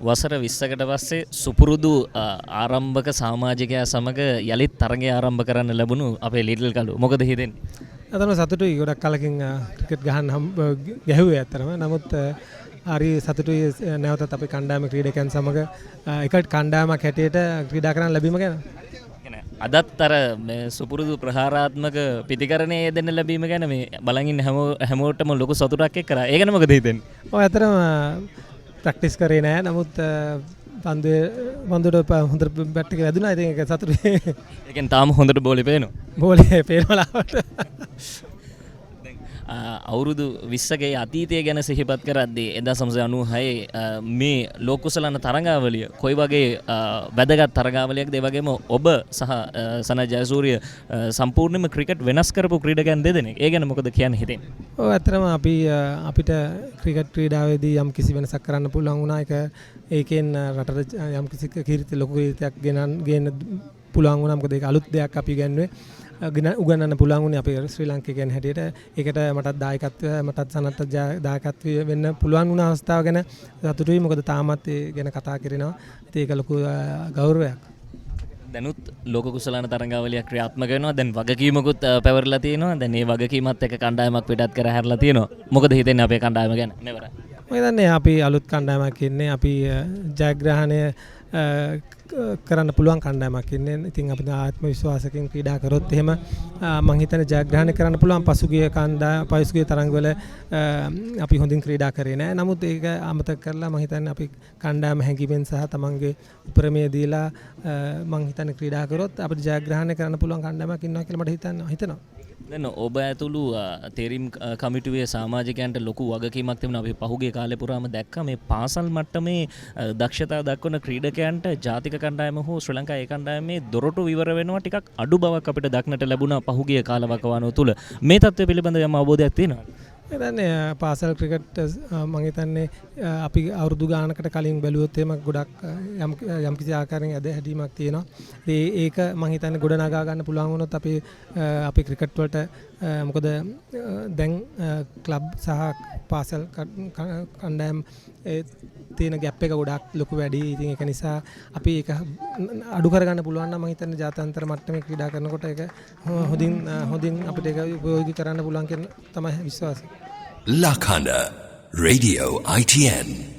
වසර 20කට පස්සේ සුපුරුදු ආරම්භක සමාජිකයා සමග යලිත් තරගය ආරම්භ කරන්න ලැබුණු අපේ ලිටල් කළු. මොකද හිතෙන්නේ? අතන සතුටුයි ගොඩක් කලකින් ක්‍රිකට් ගහන්න ගැහුවේ අතරම. නමුත් හරි සතුටුයි නැවතත් අපේ කණ්ඩායම ක්‍රීඩකයන් සමග එකට කණ්ඩායමක් හැටියට ක්‍රීඩා කරන්න ලැබීම ගැන. අදත් අර සුපුරුදු ප්‍රහාරාත්මක පිතිකරණය දෙන්න ලැබීම ගැන මේ බලන් ඉන්න හැමෝටම ලොකු සතුටක් එක්ක කරා. ඒ ගැන මොකද හිතෙන්නේ? ඔය අතරම ප්‍රැක්ටිස් කරේ නෑ. නමුත් පන්දුවට හොඳට බැට් එක වැදුනා. ඉතින් ඒක සතුටුයි. ඒ කියන්නේ තාම හොඳට බෝලේ පේනවා. බෝලේ පේනවලාවට. අවුරුදු 20ගේ අතීතය ගැන සිහිපත් කරද්දී 1996 මේ ලෝක කුසලාන තරඟාවලිය කොයි වගේ වැදගත් තරඟාවලියක්ද? ඒ වගේම ඔබ සහ සනත් ජයසූරිය සම්පූර්ණයෙන්ම ක්‍රිකට් වෙනස් කරපු ක්‍රීඩකයන් දෙදෙනෙක්. ඒ ගැන මොකද කියන්න හිතෙන්නේ? ඔව් ඇත්තටම අපිට ක්‍රිකට් ක්‍රීඩාවේදී යම් කිසි වෙනසක් කරන්න පුළුවන් වුණා. ඒකෙන් රටට යම් කිසි ලොකු කීර්තියක් ගේන්න පුළුවන් වුණා. මොකද ඒක අලුත් දෙයක් අපි ගන්නේ. උගන්නන්න පුළුවන් වුණේ අපේ ශ්‍රී ලාංකිකයන් හැටියට. ඒකට මටත් දායකත්වය මටත් සනත්ට දායකත්වය වෙන්න පුළුවන් වුණ අවස්ථාව ගැන සතුටුයි. මොකද තාමත් ඒ ගැන කතා කරනවා. ඉතින් ඒක ලොකු ගෞරවයක්. දැනුත් ලෝක කුසලාන තරඟාවලියක් ක්‍රියාත්මක වෙනවා. දැන් වගකීමකුත් පැවරලා තියෙනවා. දැන් මේ වගකීමත් එක්ක කණ්ඩායමක් පිටත් කර හැරලා තියෙනවා. මොකද හිතෙන්නේ අපේ කණ්ඩායම ගැන? මෙවර මම හිතන්නේ අපි අලුත් කණ්ඩායමක් ඉන්නේ. අපි ජයග්‍රහණය කරන්න පුළුවන් කණ්ඩායමක් ඉන්නේ. ඉතින් අපි ආත්ම විශ්වාසකින් ක්‍රීඩා කරොත් එහෙම මම හිතන්නේ ජයග්‍රහණය කරන්න පුළුවන්. පසුගිය තරඟවල අපි හොඳින් ක්‍රීඩා කරේ නෑ. නමුත් ඒක අමතක කරලා මම හිතන්නේ අපි කණ්ඩායම හැංගීමෙන් සහ තමන්ගේ උපරිමය දීලා මම හිතන්නේ ක්‍රීඩා කරොත් අපිට ජයග්‍රහණය කරන්න පුළුවන් කණ්ඩායමක් ඉන්නවා කියලා මට හිතෙනවා. දැන් ඔබ ඇතුළු තේරීම් කමිටුවේ සමාජිකයන්ට ලොකු වගකීමක් තිබුණා. අපි පහුගිය කාලේ පුරාම දැක්කා මේ පාසල් මට්ටමේ දක්ෂතාව දක්වන ක්‍රීඩකයන්ට ජාතික කණ්ඩායම හෝ ශ්‍රී ලංකා ඒ කණ්ඩායමේ දොරටු විවර වෙනවා ටිකක් අඩු බවක් අපිට දක්නට ලැබුණා පහුගිය කාලවකවානුව තුල. මේ තත්ත්වය පිළිබඳව යම් අවබෝධයක් තියෙනවද? එතන්නේ පාසල් ක්‍රිකට් මම හිතන්නේ අපි අවුරුදු ගානකට කලින් බැලුවොත් එහෙම ගොඩක් යම් කිසි ආකාරයෙන් හැදීමක් තියෙනවා. ඒක මම හිතන්නේ ගොඩ නගා ගන්න පුළුවන් වුණොත් අපි ක්‍රිකට් වලට මොකද දැන් ක්ලබ් සහ පාසල් කණ්ඩායම් තියෙන ගැප් එක ගොඩක් ලොකු වැඩි. ඉතින් ඒක නිසා අපි ඒක අඩු කරගන්න පුළුවන් නම් මම හිතන්නේ ජාත්‍යන්තර මට්ටමේ ක්‍රීඩා කරනකොට ඒක හොඳින් අපිට ඒක උපයෝගී කරන්න පුළුවන් කියන තමයි විශ්වාසය. Lakanda Radio ITN